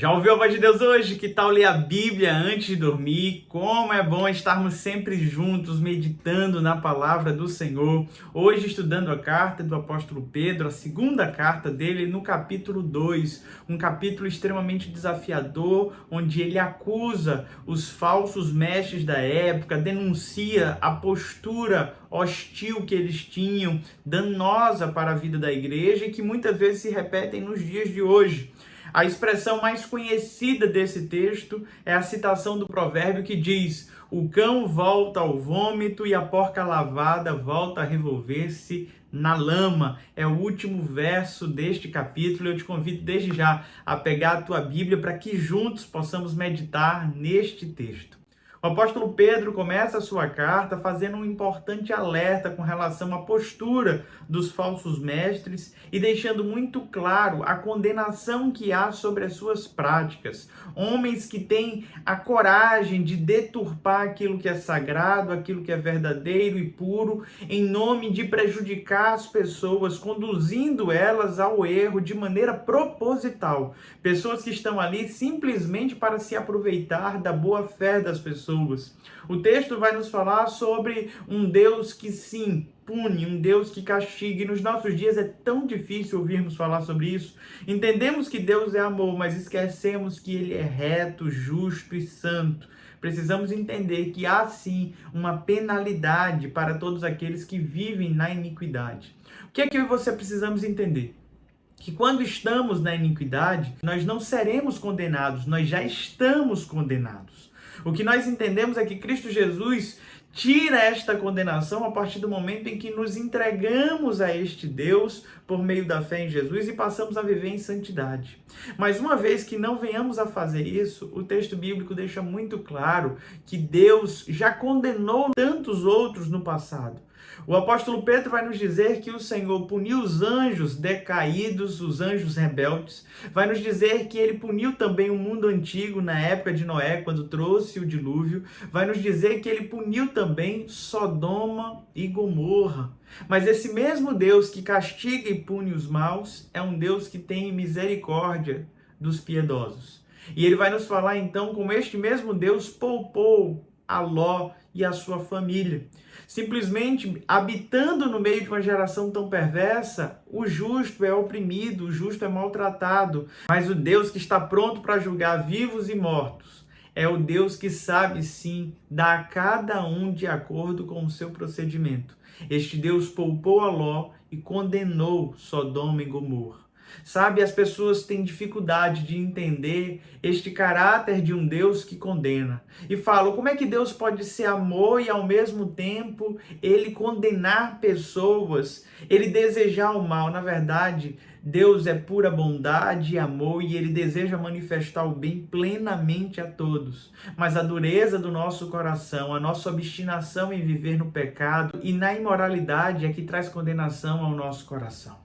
Já ouviu a voz de Deus hoje? Que tal ler a Bíblia antes de dormir? Como é bom estarmos sempre juntos, meditando na palavra do Senhor. Hoje estudando a carta do apóstolo Pedro, a segunda carta dele, no capítulo 2. Um capítulo extremamente desafiador, onde ele acusa os falsos mestres da época, denuncia a postura hostil que eles tinham, danosa para a vida da igreja e que muitas vezes se repetem nos dias de hoje. A expressão mais conhecida desse texto é a citação do provérbio que diz: o cão volta ao vômito e a porca lavada volta a revolver-se na lama. É o último verso deste capítulo. Eu te convido desde já a pegar a tua Bíblia para que juntos possamos meditar neste texto. O apóstolo Pedro começa a sua carta fazendo um importante alerta com relação à postura dos falsos mestres e deixando muito claro a condenação que há sobre as suas práticas. Homens que têm a coragem de deturpar aquilo que é sagrado, aquilo que é verdadeiro e puro, em nome de prejudicar as pessoas, conduzindo elas ao erro de maneira proposital. Pessoas que estão ali simplesmente para se aproveitar da boa fé das pessoas. O texto vai nos falar sobre um Deus que sim, pune, um Deus que castiga. E nos nossos dias é tão difícil ouvirmos falar sobre isso. Entendemos que Deus é amor, mas esquecemos que Ele é reto, justo e santo. Precisamos entender que há sim uma penalidade para todos aqueles que vivem na iniquidade. O que é que eu e você precisamos entender? Que quando estamos na iniquidade, nós não seremos condenados, nós já estamos condenados. O que nós entendemos é que Cristo Jesus tira esta condenação a partir do momento em que nos entregamos a este Deus por meio da fé em Jesus e passamos a viver em santidade. Mas uma vez que não venhamos a fazer isso, o texto bíblico deixa muito claro que Deus já condenou tantos outros no passado. O apóstolo Pedro vai nos dizer que o Senhor puniu os anjos decaídos, os anjos rebeldes. Vai nos dizer que ele puniu também o mundo antigo na época de Noé, quando trouxe o dilúvio. Vai nos dizer que ele puniu também Sodoma e Gomorra. Mas esse mesmo Deus que castiga e pune os maus é um Deus que tem misericórdia dos piedosos. E ele vai nos falar então como este mesmo Deus poupou a Ló e a sua família. Simplesmente habitando no meio de uma geração tão perversa, o justo é oprimido, o justo é maltratado. Mas o Deus que está pronto para julgar vivos e mortos é o Deus que sabe sim dar a cada um de acordo com o seu procedimento. Este Deus poupou a Ló e condenou Sodoma e Gomorra. Sabe, as pessoas têm dificuldade de entender este caráter de um Deus que condena. E falam, como é que Deus pode ser amor e ao mesmo tempo ele condenar pessoas, ele desejar o mal? Na verdade, Deus é pura bondade e amor e ele deseja manifestar o bem plenamente a todos. Mas a dureza do nosso coração, a nossa obstinação em viver no pecado e na imoralidade é que traz condenação ao nosso coração.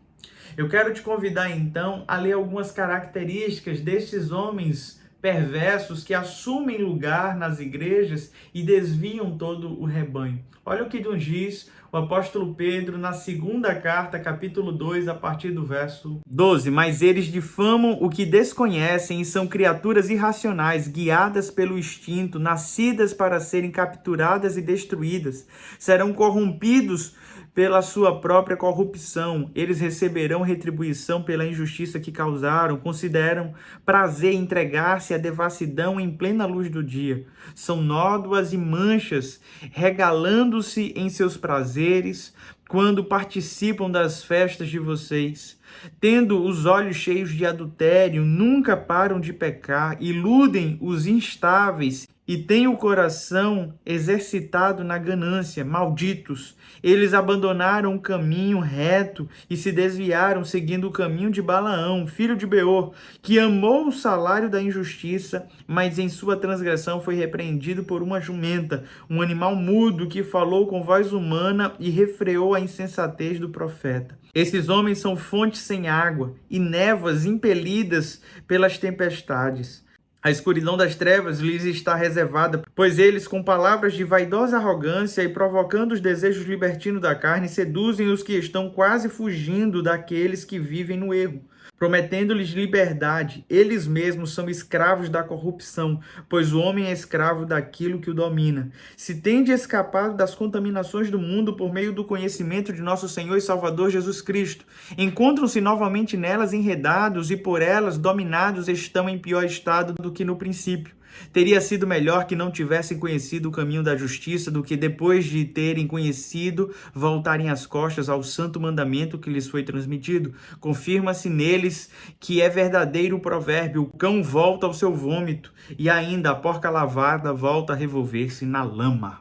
Eu quero te convidar então a ler algumas características destes homens perversos que assumem lugar nas igrejas e desviam todo o rebanho. Olha o que nos diz o apóstolo Pedro na segunda carta, capítulo 2, a partir do verso 12. Mas eles difamam o que desconhecem e são criaturas irracionais, guiadas pelo instinto, nascidas para serem capturadas e destruídas. Serão corrompidos pela sua própria corrupção. Eles receberão retribuição pela injustiça que causaram. Consideram prazer entregar-se à devassidão em plena luz do dia. São nódoas e manchas, regalando-se em seus prazeres quando participam das festas de vocês. Tendo os olhos cheios de adultério, nunca param de pecar, iludem os instáveis e têm o coração exercitado na ganância. Malditos! Eles abandonaram o caminho reto e se desviaram seguindo o caminho de Balaão, filho de Beor, que amou o salário da injustiça, mas em sua transgressão foi repreendido por uma jumenta, um animal mudo que falou com voz humana e refreou a insensatez do profeta. Esses homens são fontes sem água e névoas impelidas pelas tempestades. A escuridão das trevas lhes está reservada, pois eles, com palavras de vaidosa arrogância e provocando os desejos libertinos da carne, seduzem os que estão quase fugindo daqueles que vivem no erro. prometendo-lhes liberdade. Eles mesmos são escravos da corrupção, pois o homem é escravo daquilo que o domina. Se tende escapado das contaminações do mundo por meio do conhecimento de nosso Senhor e Salvador Jesus Cristo, encontram-se novamente nelas enredados e por elas dominados estão em pior estado do que no princípio. Teria sido melhor que não tivessem conhecido o caminho da justiça do que, depois de terem conhecido, voltarem as costas ao santo mandamento que lhes foi transmitido. Confirma-se neles que é verdadeiro o provérbio: o cão volta ao seu vômito, e ainda a porca lavada volta a revolver-se na lama.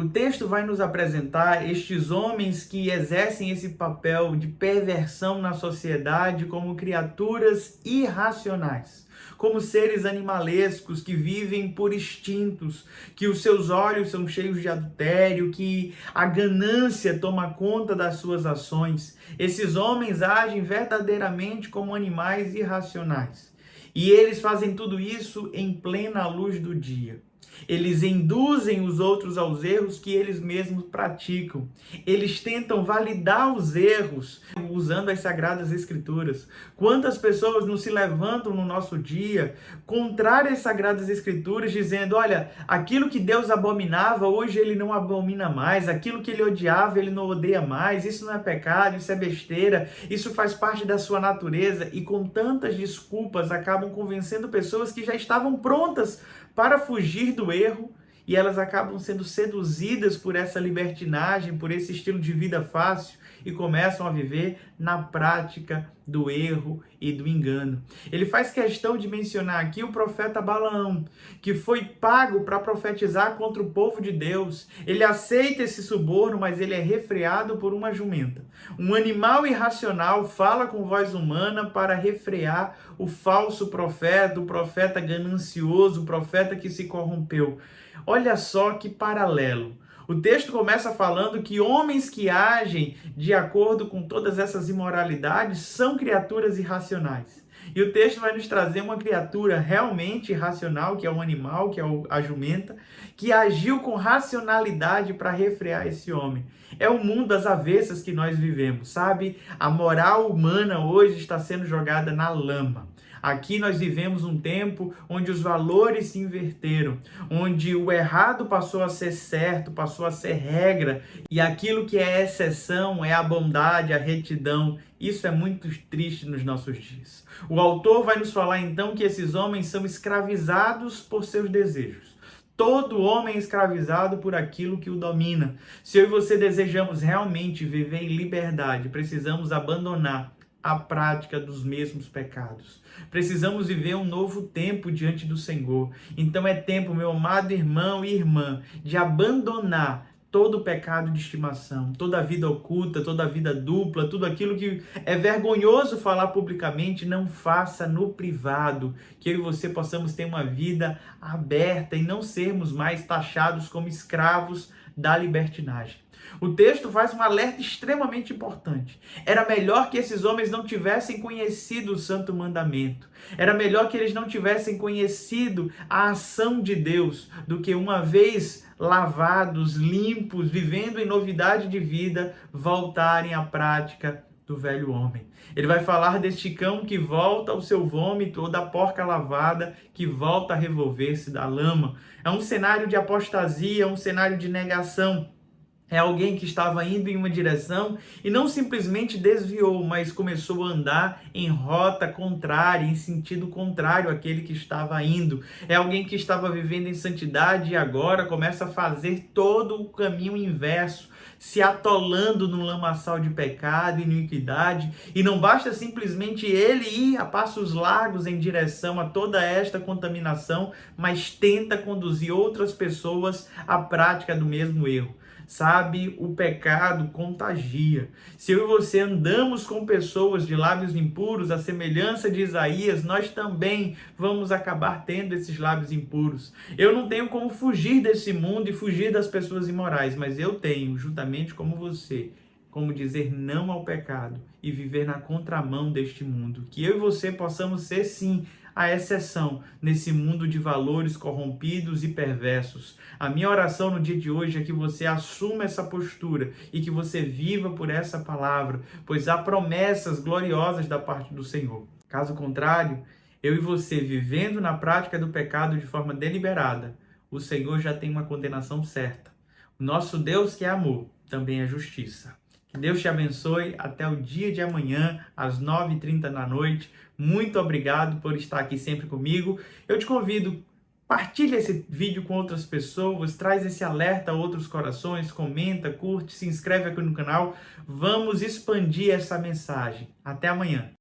O texto vai nos apresentar estes homens que exercem esse papel de perversão na sociedade como criaturas irracionais, como seres animalescos que vivem por instintos, que os seus olhos são cheios de adultério, que a ganância toma conta das suas ações. Esses homens agem verdadeiramente como animais irracionais. E eles fazem tudo isso em plena luz do dia. Eles induzem os outros aos erros que eles mesmos praticam. Eles tentam validar os erros usando as Sagradas Escrituras. Quantas pessoas não se levantam no nosso dia contra as Sagradas Escrituras, dizendo: olha, aquilo que Deus abominava, hoje ele não abomina mais. Aquilo que ele odiava, ele não odeia mais. Isso não é pecado, isso é besteira. Isso faz parte da sua natureza. E com tantas desculpas acabam convencendo pessoas que já estavam prontas para fugir do erro, e elas acabam sendo seduzidas por essa libertinagem, por esse estilo de vida fácil, e começam a viver na prática do erro e do engano. Ele faz questão de mencionar aqui o profeta Balaão, que foi pago para profetizar contra o povo de Deus. Ele aceita esse suborno, mas ele é refreado por uma jumenta. Um animal irracional fala com voz humana para refrear o falso profeta, o profeta ganancioso, o profeta que se corrompeu. Olha só que paralelo. O texto começa falando que homens que agem de acordo com todas essas imoralidades são criaturas irracionais. E o texto vai nos trazer uma criatura realmente irracional, que é um animal, que é a jumenta, que agiu com racionalidade para refrear esse homem. É o mundo das avessas que nós vivemos, sabe? A moral humana hoje está sendo jogada na lama. Aqui nós vivemos um tempo onde os valores se inverteram, onde o errado passou a ser certo, passou a ser regra, e aquilo que é exceção é a bondade, a retidão. Isso é muito triste nos nossos dias. O autor vai nos falar então que esses homens são escravizados por seus desejos. Todo homem é escravizado por aquilo que o domina. Se eu e você desejamos realmente viver em liberdade, precisamos abandonar a prática dos mesmos pecados. Precisamos viver um novo tempo diante do Senhor. Então é tempo, meu amado irmão e irmã, de abandonar todo o pecado de estimação, toda a vida oculta, toda a vida dupla, tudo aquilo que é vergonhoso falar publicamente, não faça no privado. Que eu e você possamos ter uma vida aberta e não sermos mais taxados como escravos da libertinagem. O texto faz um alerta extremamente importante. Era melhor que esses homens não tivessem conhecido o santo mandamento. Era melhor que eles não tivessem conhecido a ação de Deus, do que uma vez lavados, limpos, vivendo em novidade de vida, voltarem à prática do velho homem. Ele vai falar deste cão que volta ao seu vômito, ou da porca lavada que volta a revolver-se da lama. É um cenário de apostasia, um cenário de negação. É alguém que estava indo em uma direção e não simplesmente desviou, mas começou a andar em rota contrária, em sentido contrário àquele que estava indo. É alguém que estava vivendo em santidade e agora começa a fazer todo o caminho inverso, se atolando no lamaçal de pecado e iniquidade. E não basta simplesmente ele ir a passos largos em direção a toda esta contaminação, mas tenta conduzir outras pessoas à prática do mesmo erro. Sabe, o pecado contagia. Se eu e você andamos com pessoas de lábios impuros, à semelhança de Isaías, nós também vamos acabar tendo esses lábios impuros. Eu não tenho como fugir desse mundo e fugir das pessoas imorais, mas eu tenho, juntamente como você, como dizer não ao pecado e viver na contramão deste mundo. Que eu e você possamos ser, sim, a exceção nesse mundo de valores corrompidos e perversos. A minha oração no dia de hoje é que você assuma essa postura e que você viva por essa palavra, pois há promessas gloriosas da parte do Senhor. Caso contrário, eu e você vivendo na prática do pecado de forma deliberada, o Senhor já tem uma condenação certa. O nosso Deus, que é amor, também é justiça. Que Deus te abençoe até o dia de amanhã, às 9h30 da noite. Muito obrigado por estar aqui sempre comigo. Eu te convido, partilhe esse vídeo com outras pessoas, traz esse alerta a outros corações, comenta, curte, se inscreve aqui no canal. Vamos expandir essa mensagem. Até amanhã.